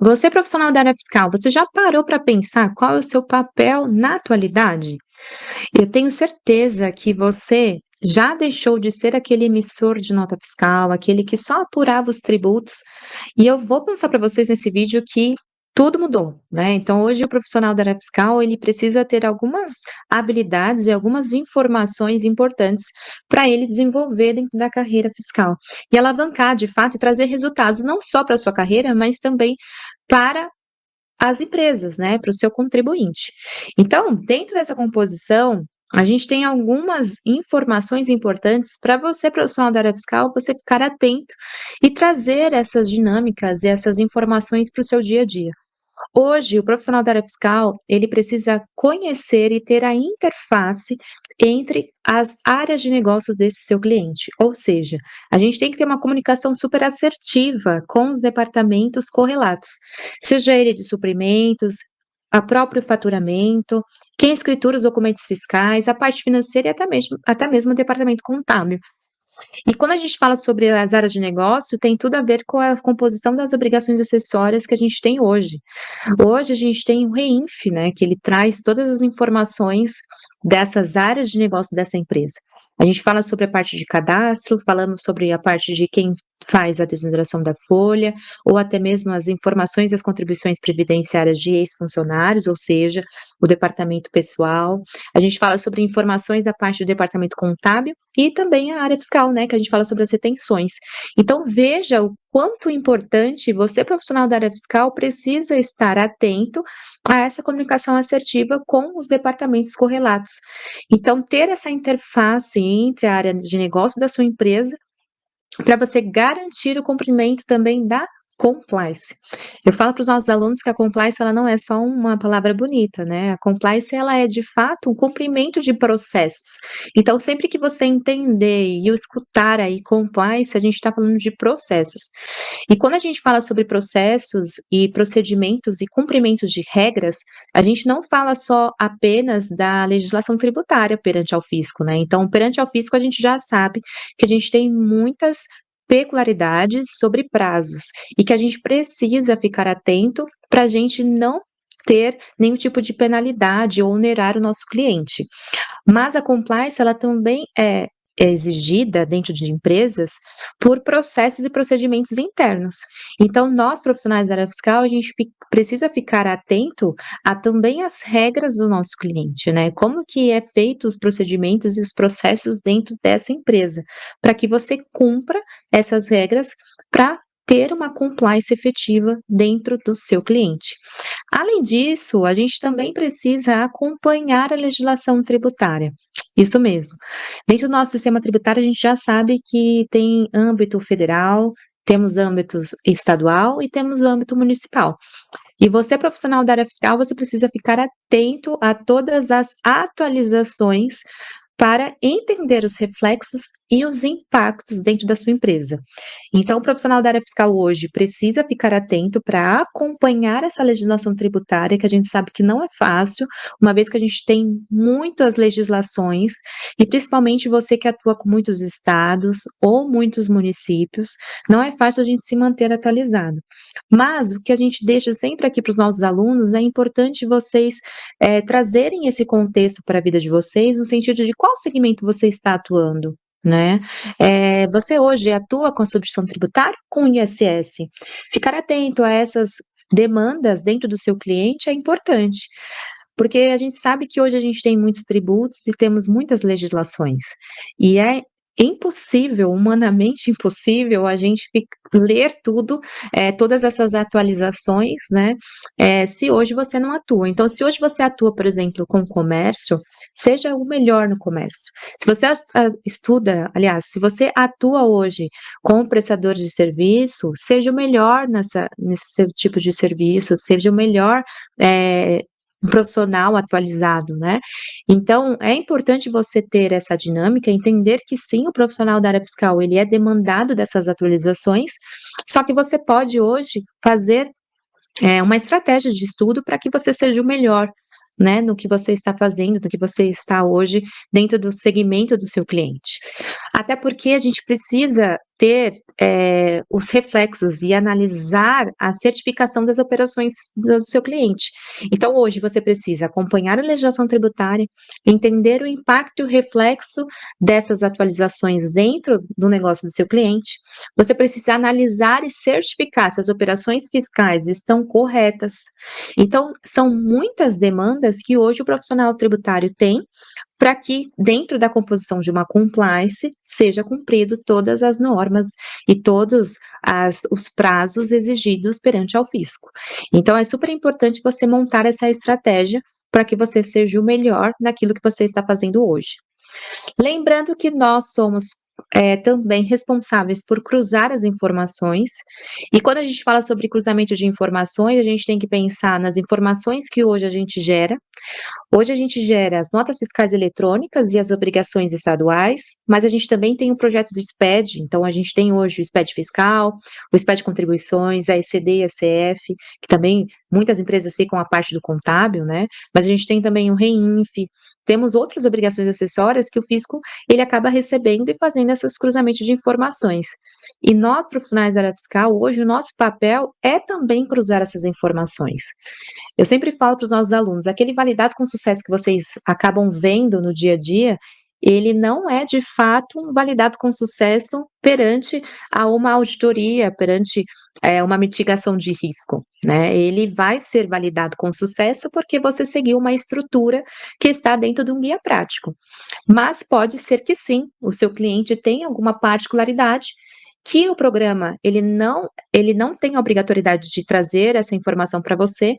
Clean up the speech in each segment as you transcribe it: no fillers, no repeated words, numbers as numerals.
Você, profissional da área fiscal, você já parou para pensar qual é o seu papel na atualidade? Eu tenho certeza que você já deixou de ser aquele emissor de nota fiscal, aquele que só apurava os tributos, e eu vou mostrar para vocês nesse vídeo que tudo mudou, né. Então hoje o profissional da área fiscal, ele precisa ter algumas habilidades e algumas informações importantes para ele desenvolver dentro da carreira fiscal. E alavancar de fato e trazer resultados não só para a sua carreira, mas também para as empresas, né, para o seu contribuinte. Então, dentro dessa composição, a gente tem algumas informações importantes para você, profissional da área fiscal, você ficar atento e trazer essas dinâmicas e essas informações para o seu dia a dia. Hoje, o profissional da área fiscal, ele precisa conhecer e ter a interface entre as áreas de negócios desse seu cliente. Ou seja, a gente tem que ter uma comunicação super assertiva com os departamentos correlatos, seja ele de suprimentos, a próprio faturamento, quem escritura os documentos fiscais, a parte financeira e até mesmo o departamento contábil. E quando a gente fala sobre as áreas de negócio, tem tudo a ver com a composição das obrigações acessórias que a gente tem hoje. Hoje a gente tem o REINF, né, que ele traz todas as informações dessas áreas de negócio dessa empresa. A gente fala sobre a parte de cadastro, falamos sobre a parte de quem faz a desoneração da folha, ou até mesmo as informações das contribuições previdenciárias de ex-funcionários, ou seja, o departamento pessoal. A gente fala sobre informações da parte do departamento contábil e também a área fiscal, né, que a gente fala sobre as retenções. Então veja o quanto importante você, profissional da área fiscal, precisa estar atento a essa comunicação assertiva com os departamentos correlatos. Então, ter essa interface entre a área de negócio da sua empresa para você garantir o cumprimento também da compliance. Eu falo para os nossos alunos que a compliance ela não é só uma palavra bonita, né, a compliance ela é de fato um cumprimento de processos. Então sempre que você entender e o escutar aí compliance, a gente está falando de processos. E quando a gente fala sobre processos e procedimentos e cumprimentos de regras, a gente não fala só apenas da legislação tributária perante ao fisco, né. Então perante ao fisco a gente já sabe que a gente tem muitas peculiaridades sobre prazos, e que a gente precisa ficar atento para a gente não ter nenhum tipo de penalidade ou onerar o nosso cliente. Mas a compliance ela também é exigida dentro de empresas por processos e procedimentos internos. Então nós profissionais da área fiscal, a gente precisa ficar atento a também as regras do nosso cliente, né, como que é feito os procedimentos e os processos dentro dessa empresa, para que você cumpra essas regras para ter uma compliance efetiva dentro do seu cliente. Além disso, a gente também precisa acompanhar a legislação tributária. Isso mesmo. Dentro do nosso sistema tributário, a gente já sabe que tem âmbito federal, temos âmbito estadual e temos o âmbito municipal. E você, profissional da área fiscal, você precisa ficar atento a todas as atualizações para entender os reflexos e os impactos dentro da sua empresa. Então, o profissional da área fiscal hoje precisa ficar atento para acompanhar essa legislação tributária, que a gente sabe que não é fácil, uma vez que a gente tem muitas legislações, e principalmente você que atua com muitos estados ou muitos municípios, não é fácil a gente se manter atualizado. Mas o que a gente deixa sempre aqui para os nossos alunos, é importante vocês, trazerem esse contexto para a vida de vocês, no sentido de qual segmento você está atuando, né. Você hoje atua com a substituição tributária ou com o ISS? Ficar atento a essas demandas dentro do seu cliente é importante, porque a gente sabe que hoje a gente tem muitos tributos e temos muitas legislações, e é impossível, humanamente impossível, a gente ler tudo, todas essas atualizações, né, se hoje você não atua. Então, se hoje você atua, por exemplo, com o comércio, seja o melhor no comércio. Se você estuda, aliás, se você atua hoje com prestadores de serviço, seja o melhor nesse seu tipo de serviço, seja o melhor, um profissional atualizado, né. Então, é importante você ter essa dinâmica, entender que sim, o profissional da área fiscal, ele é demandado dessas atualizações, só que você pode hoje fazer, uma estratégia de estudo para que você seja o melhor, né, no que você está fazendo, no que você está hoje dentro do segmento do seu cliente. Até porque a gente precisa ter, os reflexos e analisar a certificação das operações do seu cliente. Então hoje você precisa acompanhar a legislação tributária, entender o impacto e o reflexo dessas atualizações dentro do negócio do seu cliente, você precisa analisar e certificar se as operações fiscais estão corretas. Então são muitas demandas que hoje o profissional tributário tem para que, dentro da composição de uma compliance, seja cumprido todas as normas e todos os prazos exigidos perante ao fisco. Então, é super importante você montar essa estratégia para que você seja o melhor naquilo que você está fazendo hoje. Lembrando que nós somos também responsáveis por cruzar as informações, e quando a gente fala sobre cruzamento de informações, a gente tem que pensar nas informações que hoje a gente gera. Hoje a gente gera as notas fiscais eletrônicas e as obrigações estaduais, mas a gente também tem o projeto do SPED, então a gente tem hoje o SPED fiscal, o SPED contribuições, a ECD e a CF, que também muitas empresas ficam à parte do contábil, né? Mas a gente tem também o REINF, temos outras obrigações acessórias que o fisco ele acaba recebendo e fazendo esses cruzamentos de informações. E nós, profissionais da área fiscal, hoje o nosso papel é também cruzar essas informações. Eu sempre falo para os nossos alunos, aquele validado com sucesso que vocês acabam vendo no dia a dia, ele não é de fato um validado com sucesso perante a uma auditoria, perante, uma mitigação de risco, né. Ele vai ser validado com sucesso porque você seguiu uma estrutura que está dentro de um guia prático. Mas pode ser que sim, o seu cliente tenha alguma particularidade que o programa ele não tem a obrigatoriedade de trazer essa informação para você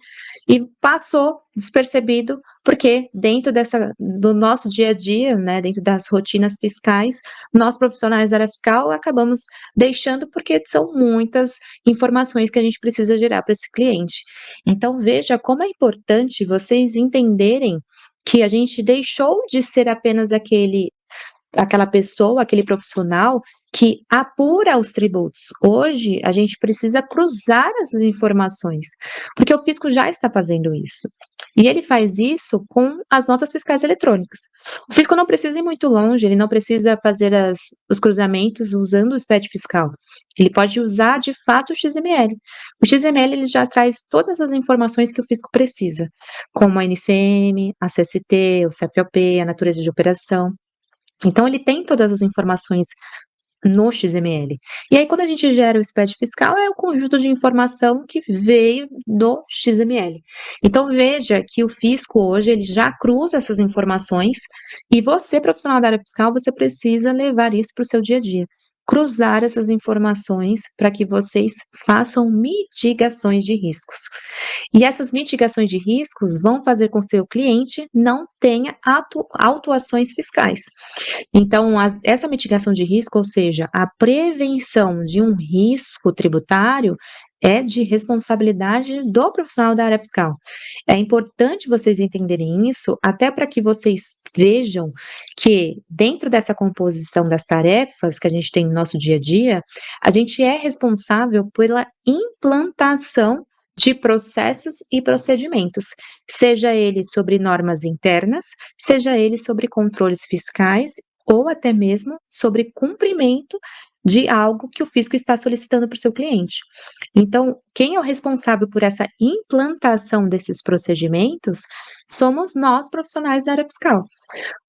e passou despercebido, porque dentro do nosso dia a dia, né, dentro das rotinas fiscais, nós profissionais da área fiscal acabamos deixando, porque são muitas informações que a gente precisa gerar para esse cliente. Então veja como é importante vocês entenderem que a gente deixou de ser apenas aquela pessoa, aquele profissional que apura os tributos. Hoje, a gente precisa cruzar essas informações, porque o fisco já está fazendo isso. E ele faz isso com as notas fiscais eletrônicas. O fisco não precisa ir muito longe, ele não precisa fazer os cruzamentos usando o SPED fiscal. Ele pode usar, de fato, o XML. O XML ele já traz todas as informações que o fisco precisa, como a NCM, a CST, o CFOP, a natureza de operação. Então ele tem todas as informações no XML. E aí quando a gente gera o SPED fiscal, é o conjunto de informação que veio do XML. Então veja que o fisco hoje, ele já cruza essas informações, e você, profissional da área fiscal, você precisa levar isso para o seu dia a dia. Cruzar essas informações para que vocês façam mitigações de riscos. E essas mitigações de riscos vão fazer com que o seu cliente não tenha autuações fiscais. Então, essa mitigação de risco, ou seja, a prevenção de um risco tributário, é de responsabilidade do profissional da área fiscal. É importante vocês entenderem isso, até para que vocês vejam que, dentro dessa composição das tarefas que a gente tem no nosso dia a dia, a gente é responsável pela implantação de processos e procedimentos, seja ele sobre normas internas, seja ele sobre controles fiscais ou até mesmo sobre cumprimento de algo que o fisco está solicitando para o seu cliente. Então, quem é o responsável por essa implantação desses procedimentos somos nós, profissionais da área fiscal.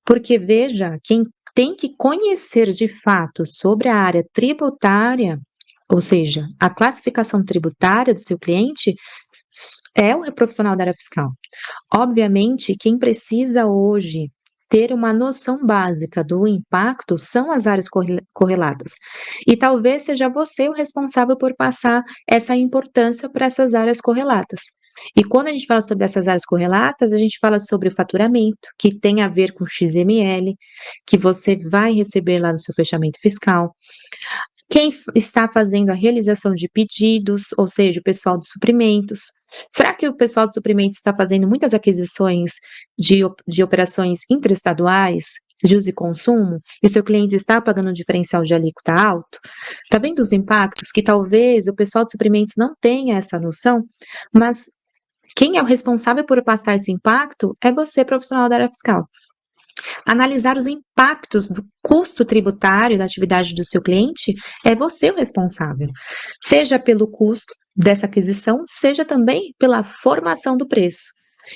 Porque veja, quem tem que conhecer de fato sobre a área tributária, ou seja, a classificação tributária do seu cliente, é o profissional da área fiscal. Obviamente, quem precisa hoje ter uma noção básica do impacto são as áreas correlatas. E talvez seja você o responsável por passar essa importância para essas áreas correlatas. E quando a gente fala sobre essas áreas correlatas, a gente fala sobre o faturamento, que tem a ver com o XML, que você vai receber lá no seu fechamento fiscal. Quem está fazendo a realização de pedidos, ou seja, o pessoal dos suprimentos. Será que o pessoal dos suprimentos está fazendo muitas aquisições de operações interestaduais, de uso e consumo, e o seu cliente está pagando um diferencial de alíquota alto? Está vendo os impactos que talvez o pessoal de suprimentos não tenha essa noção, mas quem é o responsável por passar esse impacto é você, profissional da área fiscal. Analisar os impactos do custo tributário da atividade do seu cliente é você o responsável, seja pelo custo dessa aquisição, seja também pela formação do preço.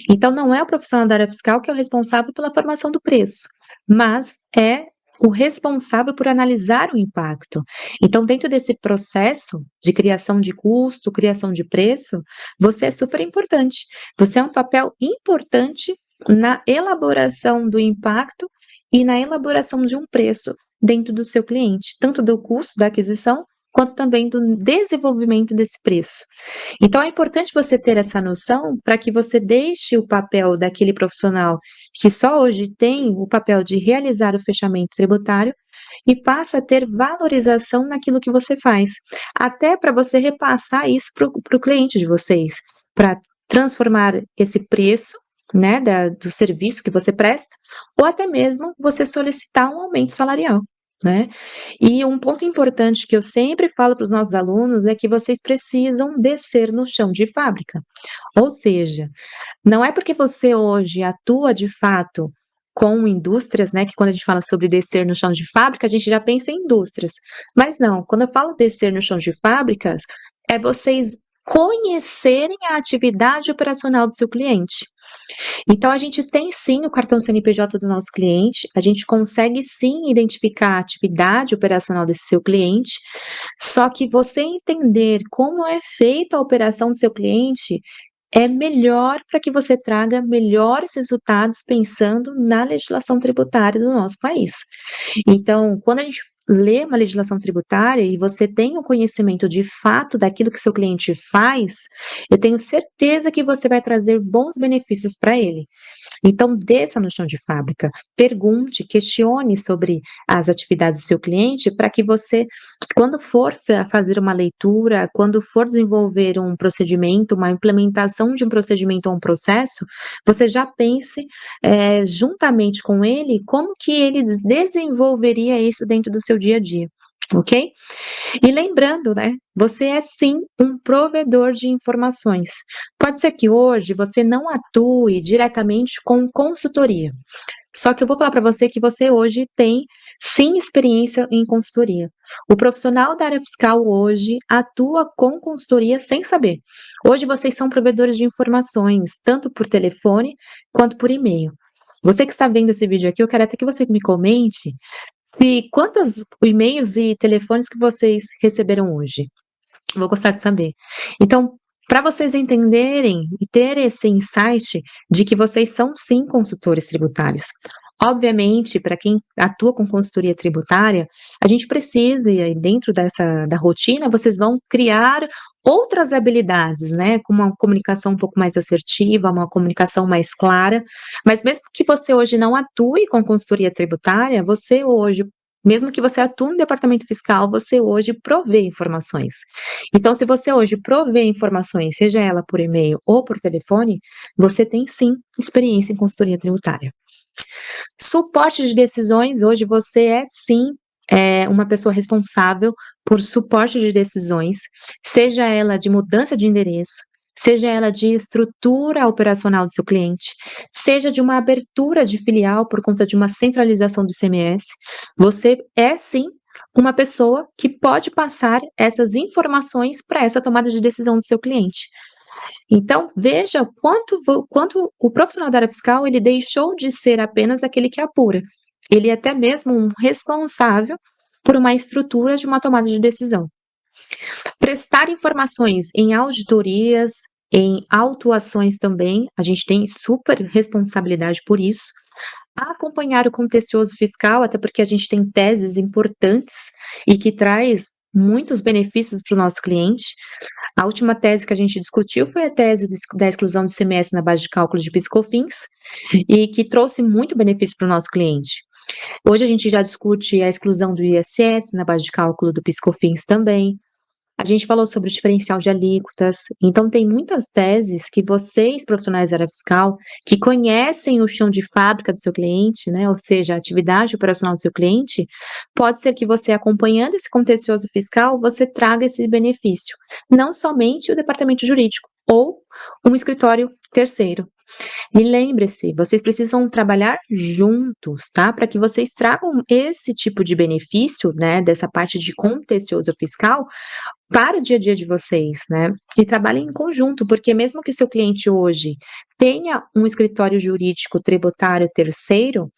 Então, não é o profissional da área fiscal que é o responsável pela formação do preço, mas é o responsável por analisar o impacto. Então, dentro desse processo de criação de custo, criação de preço, você é super importante. Você é um papel importante na elaboração do impacto e na elaboração de um preço dentro do seu cliente, tanto do custo da aquisição, quanto também do desenvolvimento desse preço. Então é importante você ter essa noção para que você deixe o papel daquele profissional que só hoje tem o papel de realizar o fechamento tributário e passa a ter valorização naquilo que você faz, até para você repassar isso para o cliente de vocês, para transformar esse preço, né, do serviço que você presta, ou até mesmo você solicitar um aumento salarial, né. E um ponto importante que eu sempre falo para os nossos alunos é que vocês precisam descer no chão de fábrica, ou seja, não é porque você hoje atua de fato com indústrias, né, que quando a gente fala sobre descer no chão de fábrica, a gente já pensa em indústrias. Mas não, quando eu falo descer no chão de fábricas, é vocês conhecerem a atividade operacional do seu cliente. Então a gente tem sim o cartão CNPJ do nosso cliente, a gente consegue sim identificar a atividade operacional desse seu cliente, só que você entender como é feita a operação do seu cliente é melhor para que você traga melhores resultados pensando na legislação tributária do nosso país. Então, quando a gente lê uma legislação tributária e você tem o conhecimento de fato daquilo que o seu cliente faz, eu tenho certeza que você vai trazer bons benefícios para ele. Então, desça no chão de fábrica, pergunte, questione sobre as atividades do seu cliente, para que você, quando for fazer uma leitura, quando for desenvolver um procedimento, uma implementação de um procedimento ou um processo, você já pense, juntamente com ele, como que ele desenvolveria isso dentro do seu dia a dia, ok? E lembrando, né, você é sim um provedor de informações. Pode ser que hoje você não atue diretamente com consultoria, só que eu vou falar para você que você hoje tem sim experiência em consultoria. O profissional da área fiscal hoje atua com consultoria sem saber. Hoje vocês são provedores de informações, tanto por telefone quanto por e-mail. Você que está vendo esse vídeo aqui, eu quero até que você me comente se quantos e-mails e telefones que vocês receberam hoje? Vou gostar de saber. Então, para vocês entenderem e ter esse insight de que vocês são sim consultores tributários. Obviamente, para quem atua com consultoria tributária, a gente precisa, e aí dentro da rotina, vocês vão criar outras habilidades, né? Com uma comunicação um pouco mais assertiva, uma comunicação mais clara. Mas mesmo que você hoje não atue com consultoria tributária, você hoje, mesmo que você atue no departamento fiscal, você hoje provê informações. Então, se você hoje provê informações, seja ela por e-mail ou por telefone, você tem sim experiência em consultoria tributária. Suporte de decisões, hoje você é sim, uma pessoa responsável por suporte de decisões, seja ela de mudança de endereço, seja ela de estrutura operacional do seu cliente, seja de uma abertura de filial por conta de uma centralização do ICMS, você é sim uma pessoa que pode passar essas informações para essa tomada de decisão do seu cliente. Então, veja quanto o profissional da área fiscal, ele deixou de ser apenas aquele que apura. Ele é até mesmo um responsável por uma estrutura de uma tomada de decisão. Prestar informações em auditorias, em autuações também, a gente tem super responsabilidade por isso. Acompanhar o contencioso fiscal, até porque a gente tem teses importantes e que traz muitos benefícios para o nosso cliente. A última tese que a gente discutiu foi a tese da exclusão do ICMS na base de cálculo de PIS/COFINS, e que trouxe muito benefício para o nosso cliente. Hoje a gente já discute a exclusão do ISS na base de cálculo do PIS/COFINS também. A gente falou sobre o diferencial de alíquotas, então tem muitas teses que vocês, profissionais da área fiscal, que conhecem o chão de fábrica do seu cliente, né, ou seja, a atividade operacional do seu cliente, pode ser que você, acompanhando esse contencioso fiscal, você traga esse benefício, não somente o departamento jurídico, ou um escritório terceiro. E lembre-se, vocês precisam trabalhar juntos, tá, para que vocês tragam esse tipo de benefício, né, dessa parte de contencioso fiscal para o dia a dia de vocês, né, e trabalhem em conjunto, porque mesmo que seu cliente hoje tenha um escritório jurídico tributário terceiro,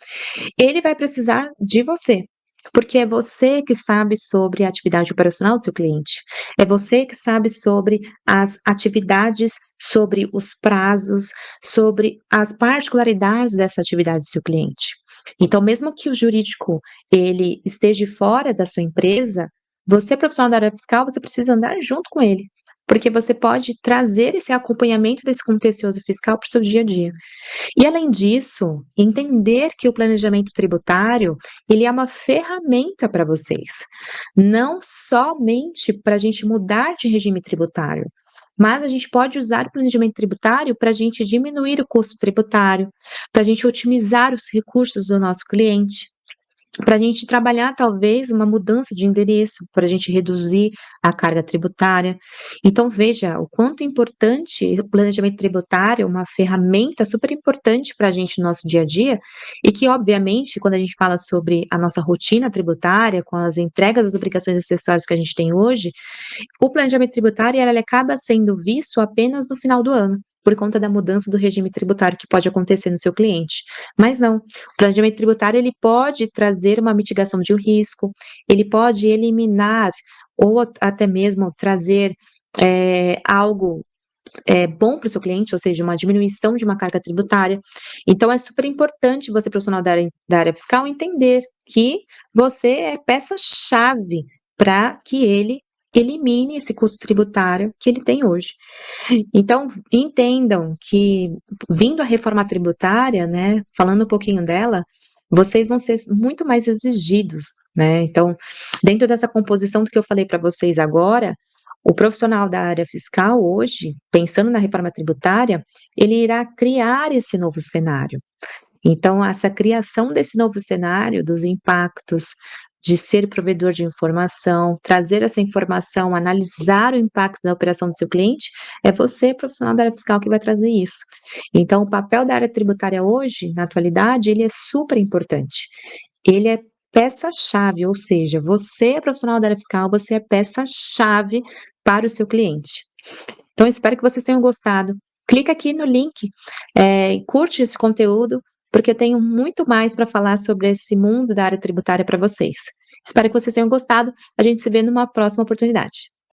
ele vai precisar de você, porque é você que sabe sobre a atividade operacional do seu cliente, é você que sabe sobre as atividades, sobre os prazos, sobre as particularidades dessa atividade do seu cliente. Então, mesmo que o jurídico ele esteja fora da sua empresa, você, profissional da área fiscal, você precisa andar junto com ele, porque você pode trazer esse acompanhamento desse contencioso fiscal para o seu dia a dia. E além disso, entender que o planejamento tributário, ele é uma ferramenta para vocês, não somente para a gente mudar de regime tributário, mas a gente pode usar o planejamento tributário para a gente diminuir o custo tributário, para a gente otimizar os recursos do nosso cliente, para a gente trabalhar talvez uma mudança de endereço, para a gente reduzir a carga tributária. Então veja o quanto é importante o planejamento tributário, uma ferramenta super importante para a gente no nosso dia a dia, e que obviamente quando a gente fala sobre a nossa rotina tributária, com as entregas das obrigações acessórias que a gente tem hoje, o planejamento tributário, ele acaba sendo visto apenas no final do ano, por conta da mudança do regime tributário que pode acontecer no seu cliente. Mas não, o planejamento tributário ele pode trazer uma mitigação de um risco, ele pode eliminar ou até mesmo trazer, algo, bom para o seu cliente, ou seja, uma diminuição de uma carga tributária. Então é super importante você, profissional da área fiscal, entender que você é peça-chave para que ele elimine esse custo tributário que ele tem hoje. Então, entendam que, vindo a reforma tributária, né, falando um pouquinho dela, vocês vão ser muito mais exigidos, né. Então, dentro dessa composição do que eu falei para vocês agora, o profissional da área fiscal hoje, pensando na reforma tributária, ele irá criar esse novo cenário. Então, essa criação desse novo cenário, dos impactos, de ser provedor de informação, trazer essa informação, analisar o impacto da operação do seu cliente, é você, profissional da área fiscal, que vai trazer isso. Então, o papel da área tributária hoje, na atualidade, ele é super importante. Ele é peça-chave, ou seja, você é profissional da área fiscal, você é peça-chave para o seu cliente. Então, espero que vocês tenham gostado. Clica aqui no link, e curte esse conteúdo, porque eu tenho muito mais para falar sobre esse mundo da área tributária para vocês. Espero que vocês tenham gostado. A gente se vê numa próxima oportunidade.